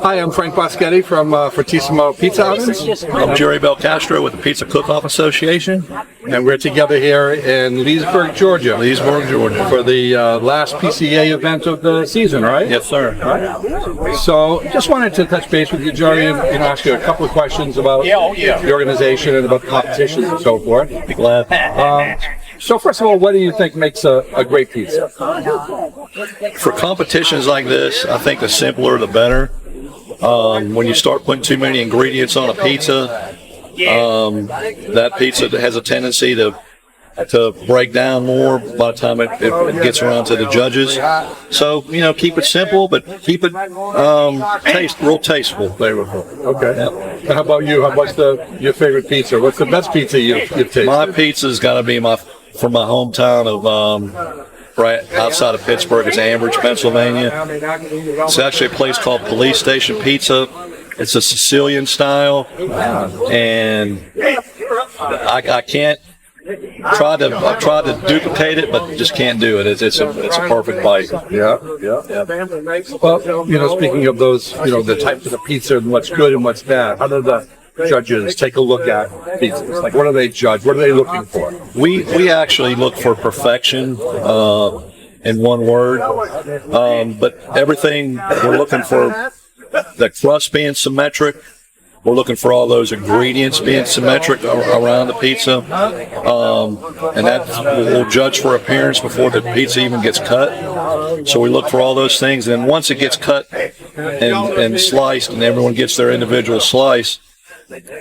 Hi, I'm Frank Boschetti from Fortissimo Pizza Ovens. I'm Jerry Belcastro with the Pizza Cook-Off Association. And we're together here in Leesburg, Georgia. For the last PCA event of the season, right? Yes, sir. Right. So, just wanted to touch base with you, Jerry, and ask you a couple of questions about the organization and about the competitions and so forth. Be glad. So, first of all, what do you think makes a great pizza? For competitions like this, I think the simpler the better. When you start putting too many ingredients on a pizza, that pizza has a tendency to break down more by the time it gets around to the judges. So, keep it simple, but keep it real tasteful, flavorful. Okay. Yeah. How about you? What's your favorite pizza? What's the best pizza you've tasted? My pizza's got to be from my hometown of right outside of Pittsburgh. It's Ambridge, Pennsylvania. It's actually a place called Police Station Pizza. It's a Sicilian style, and I can't try to duplicate it, but just can't do it. It's a perfect bite. Yeah. Well, speaking of those, the types of the pizza and what's good and what's bad, how do the judges take a look at pizzas? Like, what do they judge? What are they looking for? We actually look for perfection in one word, but everything we're looking for, the crust being symmetric. We're looking for all those ingredients being symmetric around the pizza, and that we'll judge for appearance before the pizza even gets cut. So we look for all those things, and once it gets cut and sliced, and everyone gets their individual slice,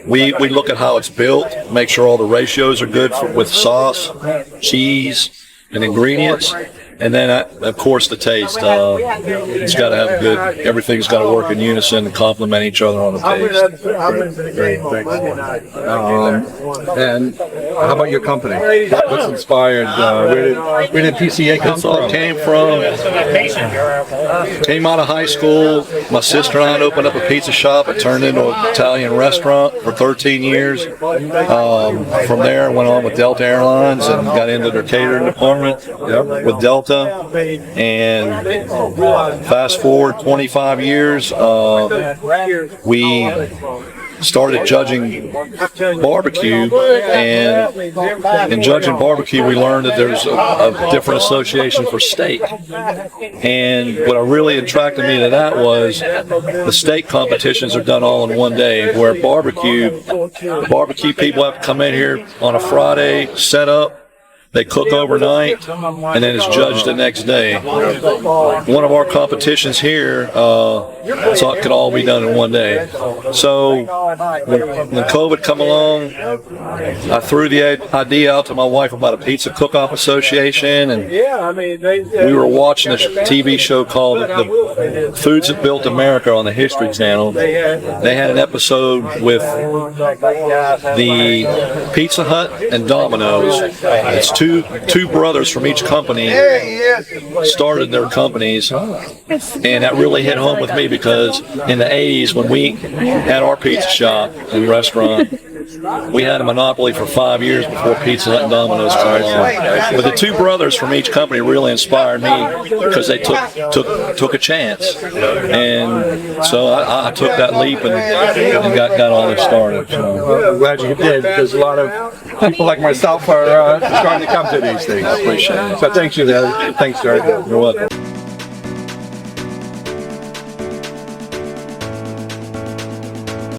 we look at how it's built, make sure all the ratios are good with sauce, cheese, and ingredients. And then, of course, the taste. It's got to have good. Everything's got to work in unison and complement each other on the taste. Great. And how about your company? What's inspired? Where did PCA come from? Came out of high school. My sister and I opened up a pizza shop. It turned into an Italian restaurant for 13 years. From there, I went on with Delta Airlines and got into their catering department with Delta. And fast forward 25 years, we started judging barbecue, and in judging barbecue we learned that there's a different association for steak. And what really attracted me to that was the steak competitions are done all in one day, where barbecue people have to come in here on a Friday, set up, they cook overnight, and then it's judged the next day. One of our competitions here, so it could all be done in one day. So when COVID come along, I threw the idea out to my wife about a Pizza Cook-Off Association, and we were watching a TV show called The Foods That Built America on the History Channel. They had an episode with the Pizza Hut and Domino's. It's two brothers from each company started their companies, and that really hit home with me because in the 80s when we had our pizza shop and restaurant, we had a monopoly for 5 years before Pizza Hut and Domino's came along. But the two brothers from each company really inspired me because they took a chance, and so I took that leap and got all this started. So. I'm glad you did, because a lot of people like myself are starting to come to these things. I appreciate it. So thanks, Jerry. You're welcome.